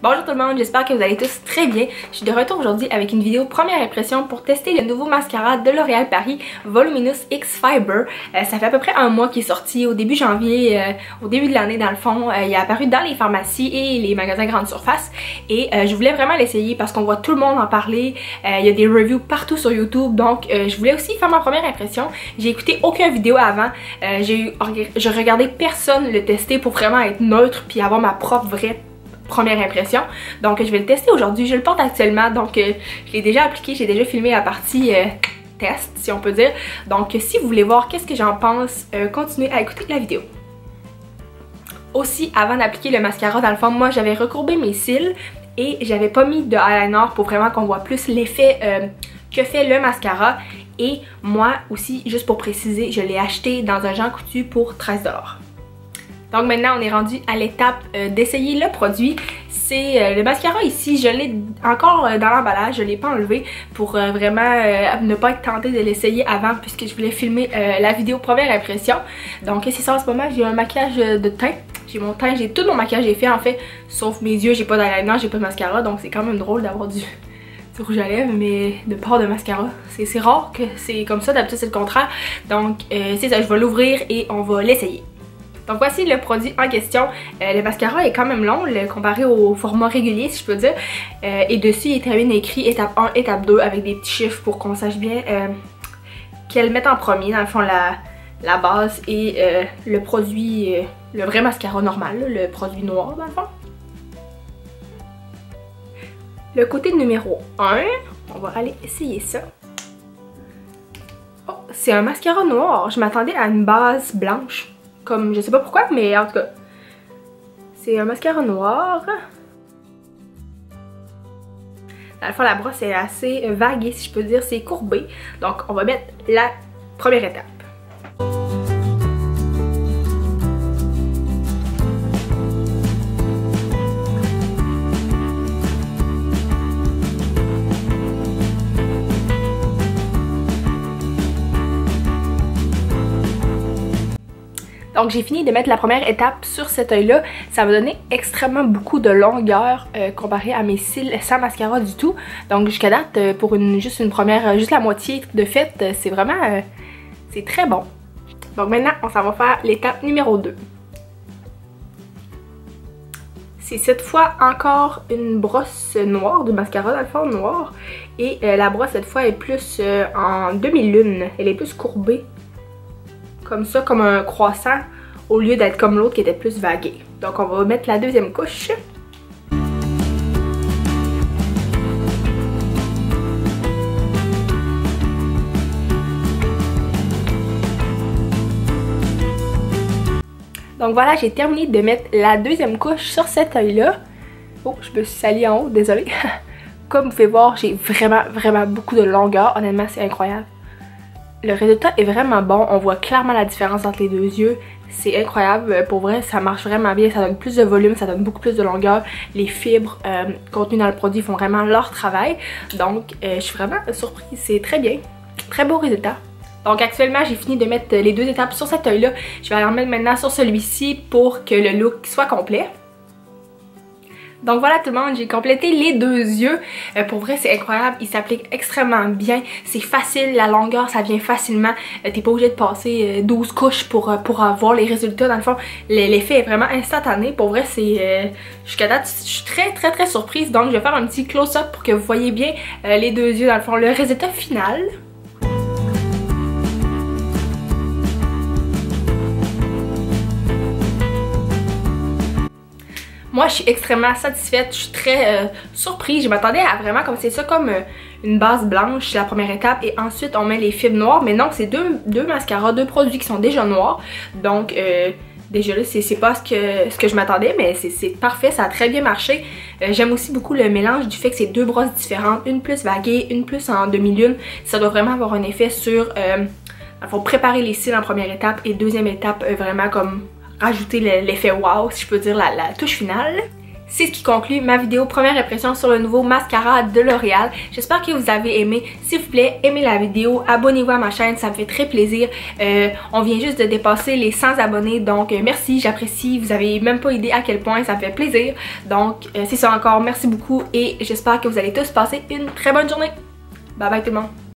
Bonjour tout le monde, j'espère que vous allez tous très bien. Je suis de retour aujourd'hui avec une vidéo première impression pour tester le nouveau mascara de L'Oréal Paris Voluminous X Fiber. Ça fait à peu près un mois qu'il est sorti au début janvier, au début de l'année dans le fond. Il est apparu dans les pharmacies et les magasins grande surface et je voulais vraiment l'essayer parce qu'on voit tout le monde en parler. Il y a des reviews partout sur YouTube, donc je voulais aussi faire ma première impression. J'ai écouté aucune vidéo avant, je regardais personne le tester pour vraiment être neutre puis avoir ma propre vraie première impression. Donc je vais le tester aujourd'hui, je le porte actuellement, donc je l'ai déjà appliqué, j'ai déjà filmé la partie test si on peut dire. Donc si vous voulez voir qu'est-ce que j'en pense, continuez à écouter la vidéo. Aussi, avant d'appliquer le mascara, dans le fond, moi j'avais recourbé mes cils et j'avais pas mis de eyeliner pour vraiment qu'on voit plus l'effet que fait le mascara. Et moi aussi, juste pour préciser, je l'ai acheté dans un Jean Coutu pour 13 $. Donc maintenant on est rendu à l'étape d'essayer le produit. C'est le mascara ici, je l'ai encore dans l'emballage, je l'ai pas enlevé pour vraiment ne pas être tentée de l'essayer avant puisque je voulais filmer la vidéo première impression. Donc c'est ça, en ce moment j'ai un maquillage de teint. J'ai mon teint, j'ai tout mon maquillage est fait en fait, sauf mes yeux, j'ai pas d'eyeliner, j'ai pas de mascara, donc c'est quand même drôle d'avoir du rouge à lèvres mais de part de mascara. C'est rare que c'est comme ça, d'habitude c'est le contraire. Donc c'est ça, je vais l'ouvrir et on va l'essayer. Donc voici le produit en question. Le mascara est quand même long comparé au format régulier si je peux dire. Et dessus il est très bien écrit étape 1, étape 2 avec des petits chiffres pour qu'on sache bien qu'elle met en premier dans le fond la base et le produit, le vrai mascara normal, le produit noir dans le fond. Le côté numéro 1, on va aller essayer ça. Oh, c'est un mascara noir, je m'attendais à une base blanche. Comme, je sais pas pourquoi, mais en tout cas, c'est un mascara noir. Dans le fond, la brosse est assez vague, si je peux dire, c'est courbé. Donc, on va mettre la première étape. Donc j'ai fini de mettre la première étape sur cet œil là, ça m'a donné extrêmement beaucoup de longueur comparé à mes cils sans mascara du tout. Donc jusqu'à date pour juste la moitié de fait, c'est vraiment, c'est très bon. Donc maintenant on s'en va faire l'étape numéro 2. C'est cette fois encore une brosse noire, de mascara dans le fond noir. Et la brosse cette fois est plus en demi-lune, elle est plus courbée. Comme ça, comme un croissant, au lieu d'être comme l'autre qui était plus vagué. Donc on va mettre la deuxième couche. Donc voilà, j'ai terminé de mettre la deuxième couche sur cet œil-là. Oh, je me suis salie en haut, désolée. Comme vous pouvez voir, j'ai vraiment beaucoup de longueur. Honnêtement, c'est incroyable. Le résultat est vraiment bon, on voit clairement la différence entre les deux yeux, c'est incroyable, pour vrai ça marche vraiment bien, ça donne plus de volume, ça donne beaucoup plus de longueur, les fibres contenues dans le produit font vraiment leur travail, donc je suis vraiment surprise, c'est très bien, très beau résultat. Donc actuellement j'ai fini de mettre les deux étapes sur cet œil là, je vais aller en mettre maintenant sur celui-ci pour que le look soit complet. Donc voilà tout le monde, j'ai complété les deux yeux. Pour vrai c'est incroyable, il s'applique extrêmement bien. C'est facile, la longueur ça vient facilement. T'es pas obligé de passer 12 couches pour avoir les résultats. Dans le fond, l'effet est vraiment instantané. Pour vrai c'est... jusqu'à date, je suis très surprise. Donc je vais faire un petit close-up pour que vous voyez bien les deux yeux. Dans le fond, le résultat final. Moi je suis extrêmement satisfaite, je suis très surprise, je m'attendais à vraiment comme c'est ça comme une base blanche, c'est la première étape et ensuite on met les fibres noires, mais non c'est deux mascaras, deux produits qui sont déjà noirs, donc déjà là c'est pas ce que je m'attendais mais c'est parfait, ça a très bien marché. J'aime aussi beaucoup le mélange du fait que c'est deux brosses différentes, une plus vaguée, une plus en demi-lune, ça doit vraiment avoir un effet sur, il faut préparer les cils en première étape et deuxième étape vraiment comme rajouter l'effet wow si je peux dire, la touche finale. c'est ce qui conclut ma vidéo première impression sur le nouveau mascara de L'Oréal. J'espère que vous avez aimé. S'il vous plaît, aimez la vidéo, abonnez-vous à ma chaîne, ça me fait très plaisir. On vient juste de dépasser les 100 abonnés, donc merci, j'apprécie. Vous avez même pas idée à quel point ça me fait plaisir. Donc c'est ça encore, merci beaucoup et j'espère que vous allez tous passer une très bonne journée. Bye bye tout le monde!